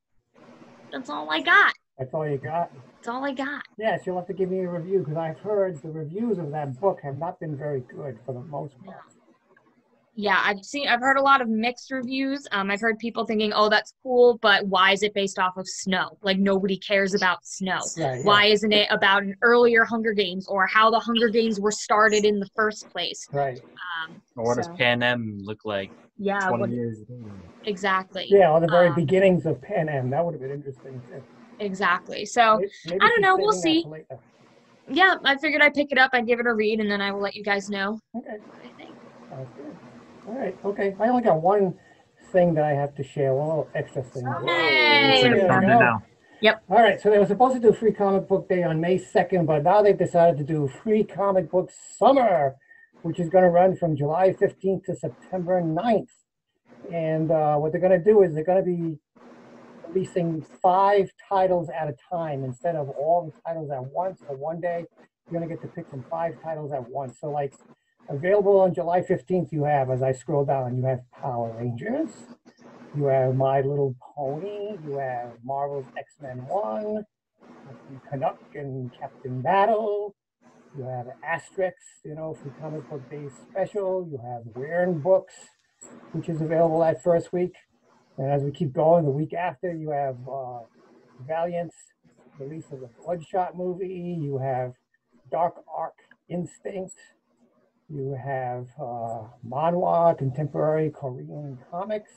That's all I got. That's all you got? That's all I got. Yes, you'll have to give me a review, because I've heard the reviews of that book have not been very good for the most part. Yeah, I've heard a lot of mixed reviews. I've heard people thinking, oh, that's cool, but why is it based off of snow? Like, nobody cares about snow. Right, yeah. Why isn't it about an earlier Hunger Games or how the Hunger Games were started in the first place? Right. Or what does Pan Am look like? Yeah, 20 years ago? Exactly. Yeah, or the very beginnings of Pan Am. That would have been interesting, too. Exactly. So, Maybe I don't know. We'll saving see. that for later. Yeah, I figured I'd pick it up. I'd give it a read, and then I will let you guys know Okay. what I think. Sounds good. All right. Okay. I only got one thing that I have to share. One little extra thing. Hey! It's like now. Yep. All right. So they were supposed to do Free Comic Book Day on May 2nd, but now they've decided to do Free Comic Book Summer, which is going to run from July 15th to September 9th. And what they're going to do is they're going to be releasing 5 titles at a time instead of all the titles at once for one day. You're going to get to pick from 5 titles at once. So, like, available on July 15th, you have, as I scroll down, you have Power Rangers, you have My Little Pony, you have Marvel's X-Men 1, Captain Canuck and Captain Battle, you have Asterix, Free Comic Book Day Special, you have Wearing Books, which is available that first week. And as we keep going, the week after, you have Valiant's release of the Bloodshot movie, you have Dark Arc Instinct, you have manhwa, contemporary Korean comics.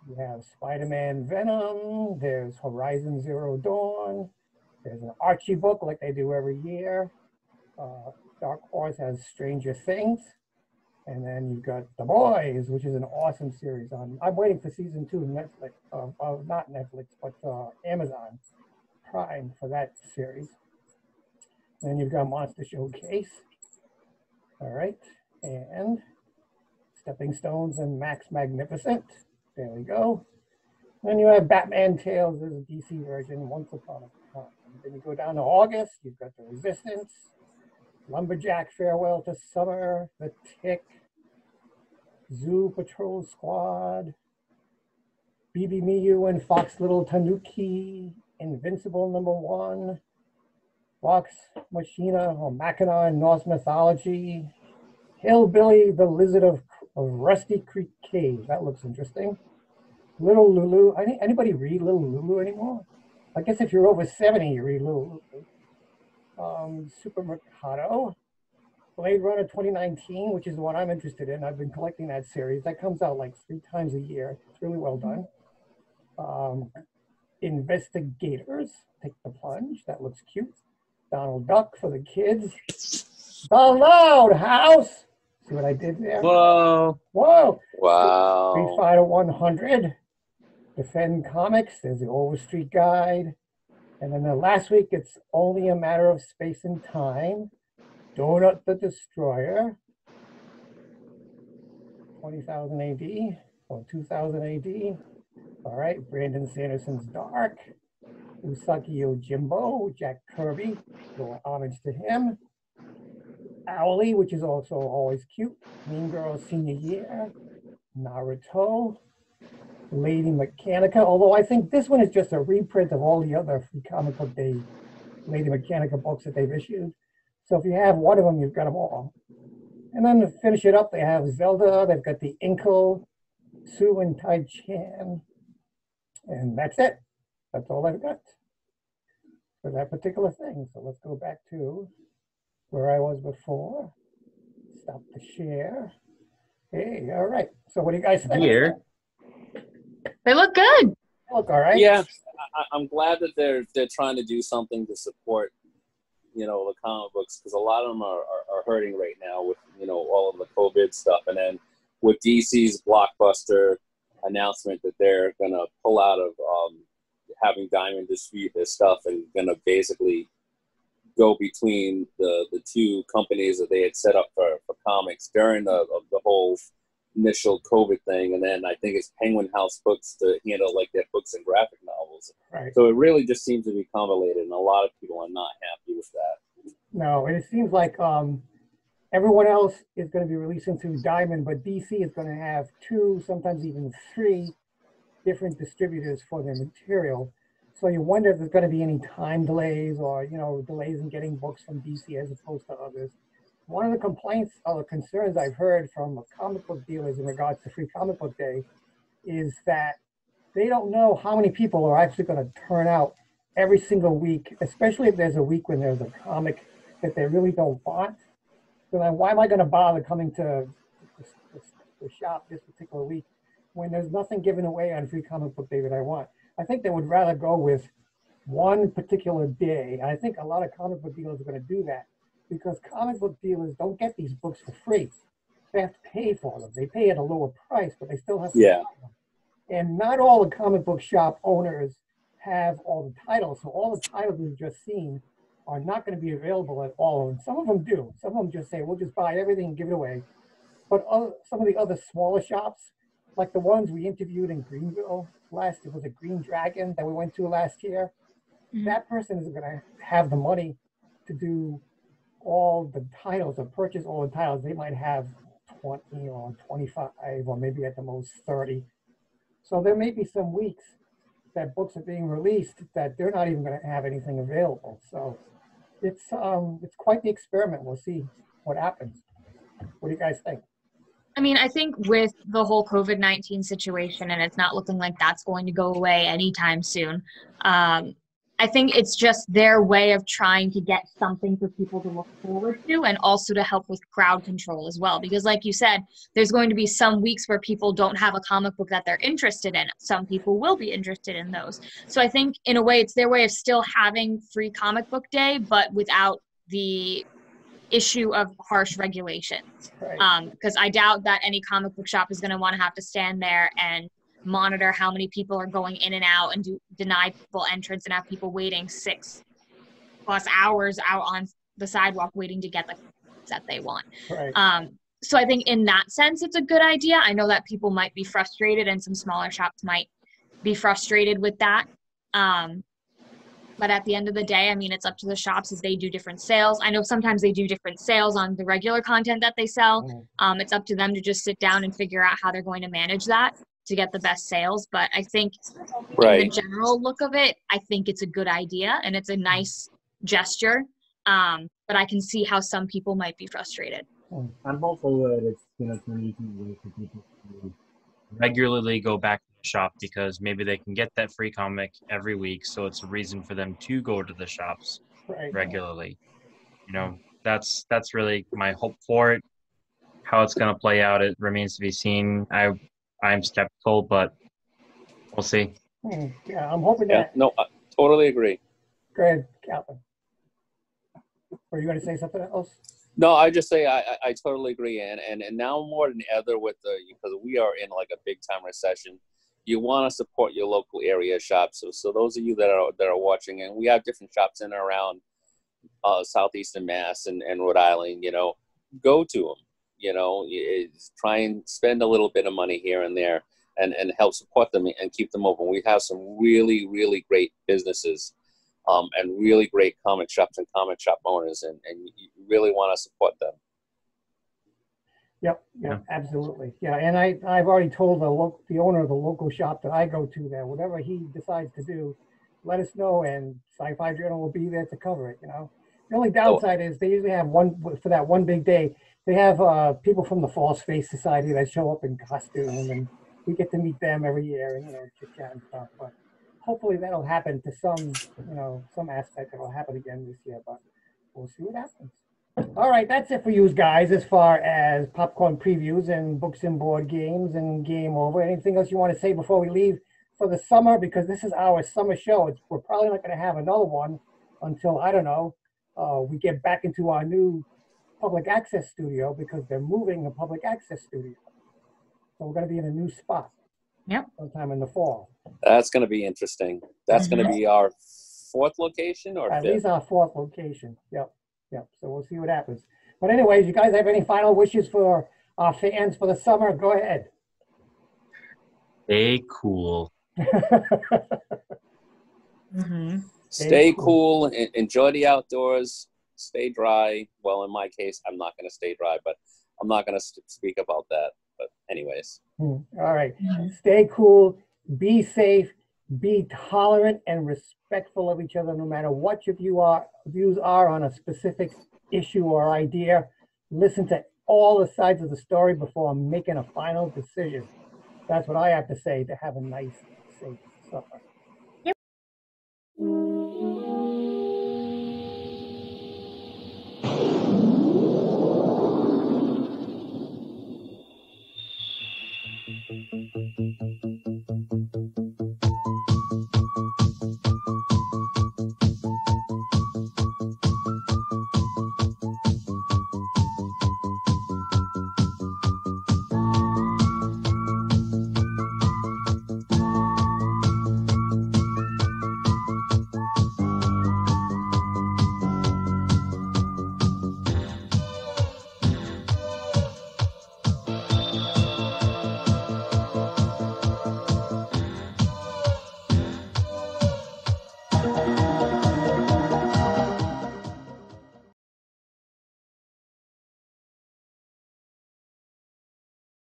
You have Spider-Man Venom. There's Horizon Zero Dawn. There's an Archie book like they do every year. Dark Horse has Stranger Things. And then you've got The Boys, which is an awesome series. I'm waiting for season 2 of Netflix, not Netflix, but Amazon Prime for that series. And then you've got Monster Showcase. All right, and Stepping Stones and Max Magnificent. There we go. Then you have Batman Tales, there's a DC version, Once Upon a Time. Then you go down to August, you've got The Resistance, Lumberjack Farewell to Summer, The Tick, Zoo Patrol Squad, BB Miyu and Fox Little Tanuki, Invincible #1, Vox Machina or Machina in Norse mythology, Hillbilly, the Lizard of Rusty Creek Cave. That looks interesting. Little Lulu. Anybody read Little Lulu anymore? I guess if you're over 70, you read Little Lulu. Super Mercado. Blade Runner 2019, which is the one I'm interested in. I've been collecting that series. That comes out like 3 times a year. It's really well done. Investigators. Take the Plunge. That looks cute. Donald Duck for the kids. The Loud House. See what I did there? Whoa. Whoa. Wow. Street Fighter 100. Defend Comics. There's the Overstreet Guide. And then last week, it's Only a Matter of Space and Time. Donut the Destroyer. 20,000 AD or 2000 AD. All right. Brandon Sanderson's Dark. Usagi Yojimbo, Jack Kirby, little homage to him. Owly, which is also always cute. Mean Girls Senior Year. Naruto. Lady Mechanica, although I think this one is just a reprint of all the other Free Comic Book Day Lady Mechanica books that they've issued. So if you have one of them, you've got them all. And then to finish it up, they have Zelda, they've got the Inkle, Sue and Tai Chan. And that's it. That's all I've got. for that particular thing. So let's go back to where I was before. Stop the share. Hey, all right. So what do you guys think? Here. They look good. Look, all right. Yeah, I'm glad that they're trying to do something to support, the comic books, because a lot of them are hurting right now with, all of the COVID stuff. And then with DC's blockbuster announcement that they're going to pull out of having Diamond distribute their stuff and going to basically go between the two companies that they had set up for comics during the whole initial COVID thing, and then I think it's Penguin House Books to handle like their books and graphic novels. Right. So it really just seems to be convoluted, and a lot of people are not happy with that. No, and it seems like everyone else is going to be releasing through Diamond, but DC is going to have 2, sometimes even 3 different distributors for their material. So you wonder if there's going to be any time delays or, delays in getting books from DC as opposed to others. One of the complaints or the concerns I've heard from comic book dealers in regards to Free Comic Book Day is that they don't know how many people are actually going to turn out every single week, especially if there's a week when there's a comic that they really don't want. So then why am I going to bother coming to the shop this particular week when there's nothing given away on Free Comic Book Day that I want? I think they would rather go with one particular day. I think a lot of comic book dealers are going to do that, because comic book dealers don't get these books for free. They have to pay for them. They pay at a lower price, but they still have to pay for them. And not all the comic book shop owners have all the titles. So all the titles we've just seen are not going to be available at all. And some of them do. Some of them just say, we'll just buy everything and give it away. But some of the other smaller shops, like the ones we interviewed in Greenville it was a Green Dragon that we went to last year. Mm-hmm. That person isn't going to have the money to do all the titles or purchase all the titles. They might have 20 or 25 or maybe at the most 30. So there may be some weeks that books are being released that they're not even going to have anything available. So it's quite the experiment. We'll see what happens. What do you guys think? I mean, I think with the whole COVID-19 situation, and it's not looking like that's going to go away anytime soon, I think it's just their way of trying to get something for people to look forward to, and also to help with crowd control as well. Because like you said, there's going to be some weeks where people don't have a comic book that they're interested in. Some people will be interested in those. So I think in a way, it's their way of still having Free Comic Book Day, but without the issue of harsh regulations. Right. Because I doubt that any comic book shop is going to want to have to stand there and monitor how many people are going in and out and deny people entrance and have people waiting 6+ hours out on the sidewalk waiting to get the that they want. Right. So I think in that sense, it's a good idea. I know that people might be frustrated, and some smaller shops might be frustrated with that. But at the end of the day, I mean, it's up to the shops as they do different sales. I know sometimes they do different sales on the regular content that they sell. It's up to them to just sit down and figure out how they're going to manage that to get the best sales. But I think in the general look of it, I think it's a good idea and it's a nice gesture. But I can see how some people might be frustrated. I'm also it's an easy way for people to regularly go back to the shop, because maybe they can get that free comic every week, so it's a reason for them to go to the shops regularly. That's really my hope for it. How it's going to play out, it remains to be seen. I'm skeptical, but we'll see. Yeah, I'm hoping that. No, I totally agree. Go ahead, Calvin. Were you going to say something else? No, I just say I totally agree, and now more than ever because we are in like a big time recession, you want to support your local area shops. So those of you that are watching, and we have different shops in and around southeastern Mass and Rhode Island, go to them. Try and spend a little bit of money here and there, and help support them and keep them open. We have some really, really great businesses. And really great comic shops and comic shop owners, and you really want to support them. Yep, absolutely. Yeah, and I've already told the owner of the local shop that I go to that whatever he decides to do, let us know, and Sci-Fi Journal will be there to cover it. The only downside is they usually have for that one big day. They have people from the False Face Society that show up in costume, and we get to meet them every year and chit chat and stuff. But hopefully that'll happen to some aspect. It'll happen again this year, but we'll see what happens. All right, that's it for you guys as far as popcorn previews and books and board games and game over. Anything else you want to say before we leave for the summer? Because this is our summer show. We're probably not going to have another one until, I don't know, we get back into our new public access studio, because they're moving the public access studio. So we're going to be in a new spot. Yep. Sometime in the fall. That's going to be interesting. That's going to be our 4th location or 5th? At least our 4th location. Yep. So we'll see what happens. But anyways, you guys have any final wishes for our fans for the summer? Go ahead. Stay cool. Stay cool. Enjoy the outdoors. Stay dry. Well, in my case, I'm not going to stay dry, but I'm not going to speak about that. But anyways. All right. Stay cool. Be safe. Be tolerant and respectful of each other, no matter what your views are on a specific issue or idea. Listen to all the sides of the story before making a final decision. That's what I have to say to have a nice, safe summer. Yep.